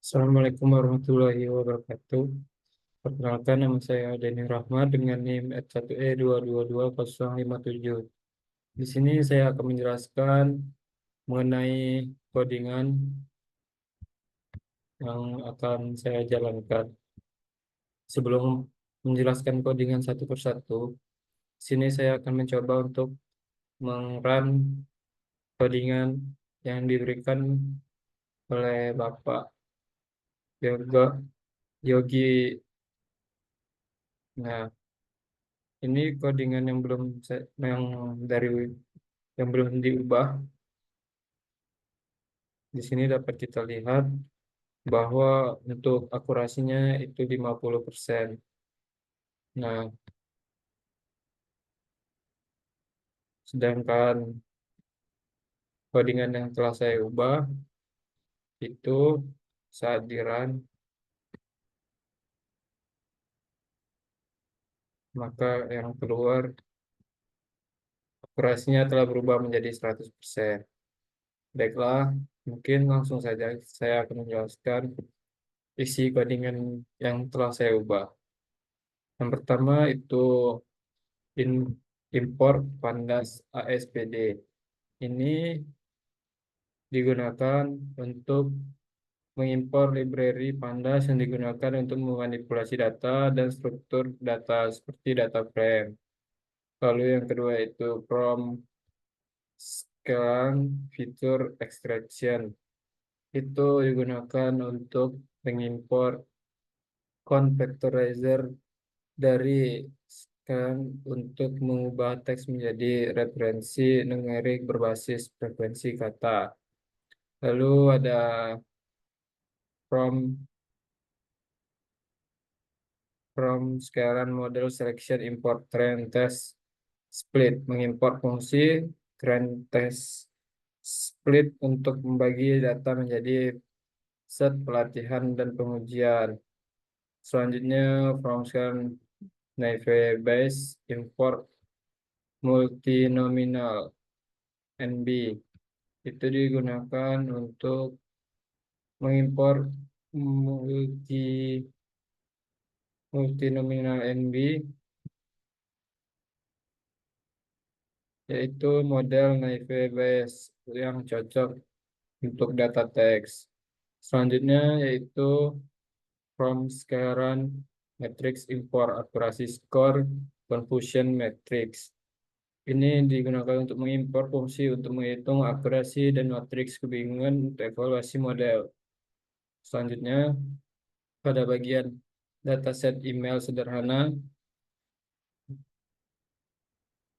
Assalamualaikum warahmatullahi wabarakatuh. Perkenalkan, nama saya Denny Rahmat dengan NIM @1E222057. Di sini saya akan menjelaskan mengenai codingan yang akan saya jalankan. Sebelum menjelaskan codingan satu persatu, di sini saya akan mencoba untuk meng-run codingan yang diberikan oleh Bapak Yogi. Nah, ini codingan dari yang belum diubah. Di sini dapat kita lihat bahwa untuk akurasinya itu 50%. Nah, sedangkan codingan yang telah saya ubah itu saat di run, maka yang keluar akurasinya telah berubah menjadi 100%. Baiklah, mungkin langsung saja saya akan menjelaskan isi codingan yang telah saya ubah. Yang pertama itu import pandas ASPD. Ini digunakan untuk mengimpor library pandas yang digunakan untuk memanipulasi data dan struktur data seperti data frame. Lalu yang kedua itu from scan feature extraction. Itu digunakan untuk mengimpor convectorizer dari scan untuk mengubah teks menjadi referensi numerik berbasis frekuensi kata. Lalu ada from scalar model selection import train test split, mengimport fungsi train test split untuk membagi data menjadi set pelatihan dan pengujian. Selanjutnya from scan naive base import multinominal NB, itu digunakan untuk mengimpor multinominal NB, yaitu model naive Bayes yang cocok untuk data teks. Selanjutnya yaitu from scalar matrix import akurasi score confusion matrix. Ini digunakan untuk mengimpor fungsi untuk menghitung akurasi dan matriks kebingungan untuk evaluasi model. Selanjutnya pada bagian dataset email sederhana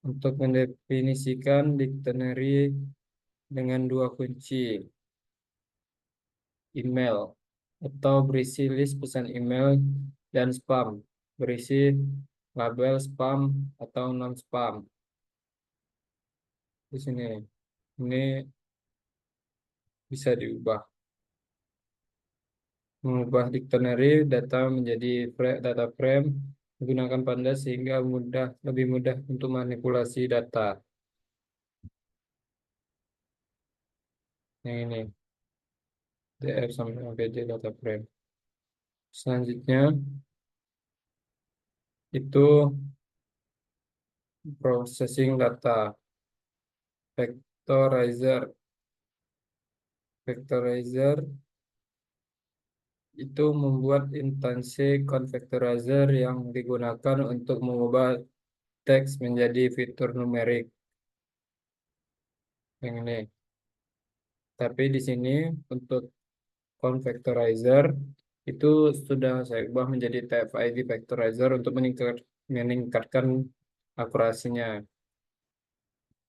untuk mendefinisikan dictionary dengan dua kunci email atau berisi list pesan email dan spam, berisi label spam atau non spam. Di sini ini bisa diubah, mengubah dictionary data menjadi data frame menggunakan pandas sehingga lebih mudah untuk manipulasi data. Yang ini DF sampai OBJ data frame. Selanjutnya itu processing data vectorizer. Vectorizer itu membuat instansi convectorizer yang digunakan untuk mengubah teks menjadi fitur numerik. Yang ini. Tapi di sini untuk convectorizer itu sudah saya ubah menjadi TF-ID vectorizer untuk meningkatkan akurasinya.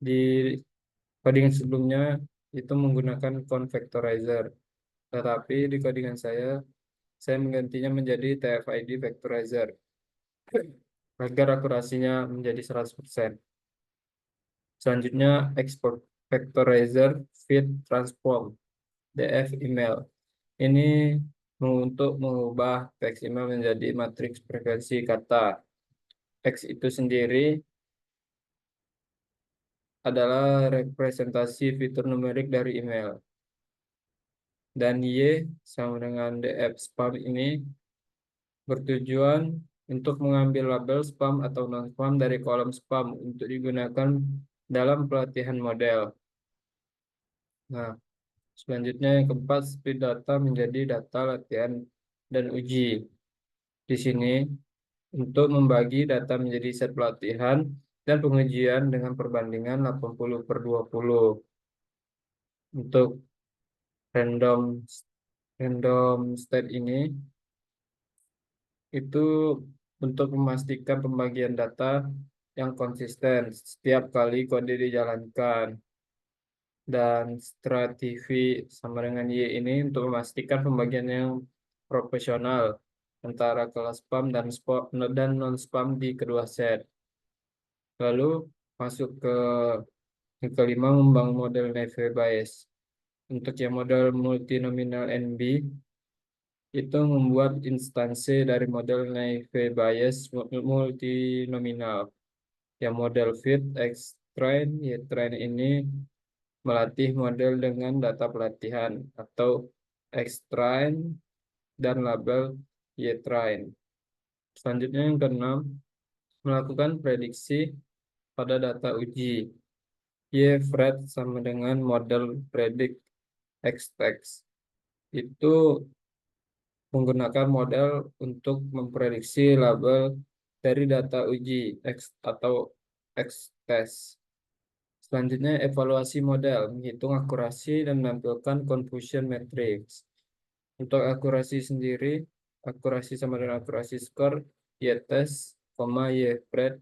Di codingan sebelumnya itu menggunakan convectorizer, tetapi di codingan saya menggantinya menjadi TF-ID vectorizer agar akurasinya menjadi 100%. Selanjutnya export vectorizer feed transform DF email. Ini untuk mengubah teks email menjadi matriks frekuensi kata. Teks itu sendiri adalah representasi fitur numerik dari email. dan Y sama dengan df spam ini bertujuan untuk mengambil label spam atau non-spam dari kolom spam untuk digunakan dalam pelatihan model. Nah, selanjutnya yang keempat, split data menjadi data latihan dan uji. Di sini untuk membagi data menjadi set pelatihan dan pengujian dengan perbandingan 80/20. Untuk random random state ini itu untuk memastikan pembagian data yang konsisten setiap kali kode dijalankan. Dan stratifi sama dengan Y ini untuk memastikan pembagian yang proporsional antara kelas spam dan non spam di kedua set. Lalu masuk ke yang kelima, membangun model Naive Bayes. Untuk yang model multinominal NB itu membuat instansi dari model Naive Bayes multinominal. Yang model fit X-train, Y-train ini melatih model dengan data pelatihan atau X-train dan label Y-train. Selanjutnya yang keenam, melakukan prediksi pada data uji. Y-Fred sama dengan model predict X-text. Itu menggunakan model untuk memprediksi label dari data uji X atau X-test. Selanjutnya, evaluasi model, menghitung akurasi dan menampilkan confusion matrix. Untuk akurasi sendiri, akurasi sama dengan akurasi skor, Y-test, Y-Fred,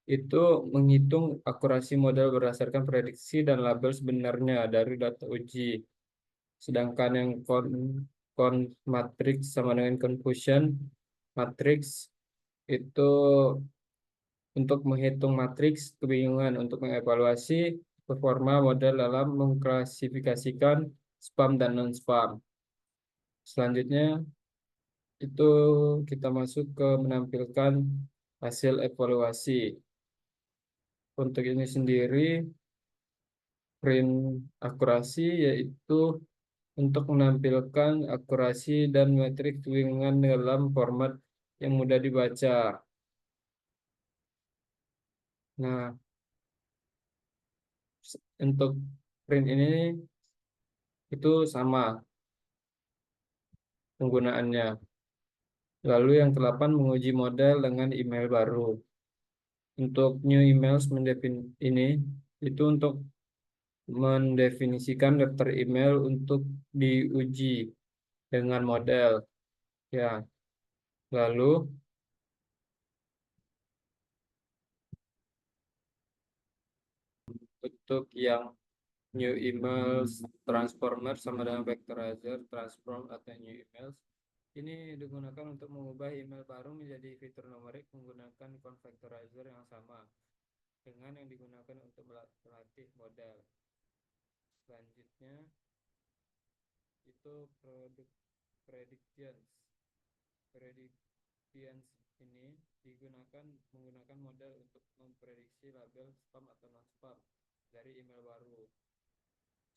itu menghitung akurasi model berdasarkan prediksi dan label sebenarnya dari data uji. Sedangkan yang con matrix sama dengan confusion matrix itu untuk menghitung matriks kebingungan untuk mengevaluasi performa model dalam mengklasifikasikan spam dan non-spam. Selanjutnya itu kita masuk ke menampilkan hasil evaluasi. Untuk ini sendiri print akurasi yaitu untuk menampilkan akurasi dan metrik kebingungan dalam format yang mudah dibaca. Nah, untuk print ini itu sama penggunaannya. Lalu yang ke-8, menguji model dengan email baru. Untuk new emails ini itu untuk mendefinisikan daftar email untuk diuji dengan model. Ya, lalu untuk yang new emails transformer sama dengan vectorizer transform atau new emails ini digunakan untuk mengubah email baru menjadi fitur numerik menggunakan konvektorizer yang sama dengan yang digunakan untuk melatih model. Selanjutnya itu predictions. Predictions ini menggunakan model untuk memprediksi label spam atau non spam dari email baru.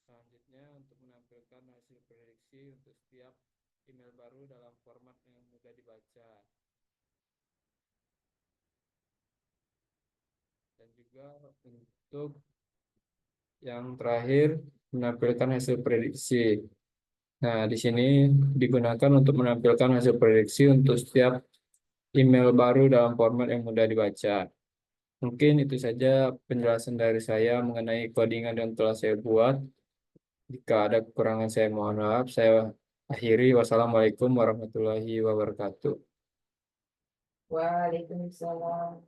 Selanjutnya untuk menampilkan hasil prediksi untuk setiap email baru dalam format yang mudah dibaca. Dan juga untuk yang terakhir menampilkan hasil prediksi. Nah, di sini digunakan untuk menampilkan hasil prediksi untuk setiap email baru dalam format yang mudah dibaca. Mungkin itu saja penjelasan dari saya mengenai codingan yang telah saya buat. Jika ada kekurangan saya mohon maaf. Saya akhiri. Wassalamualaikum warahmatullahi wabarakatuh. Waalaikumsalam.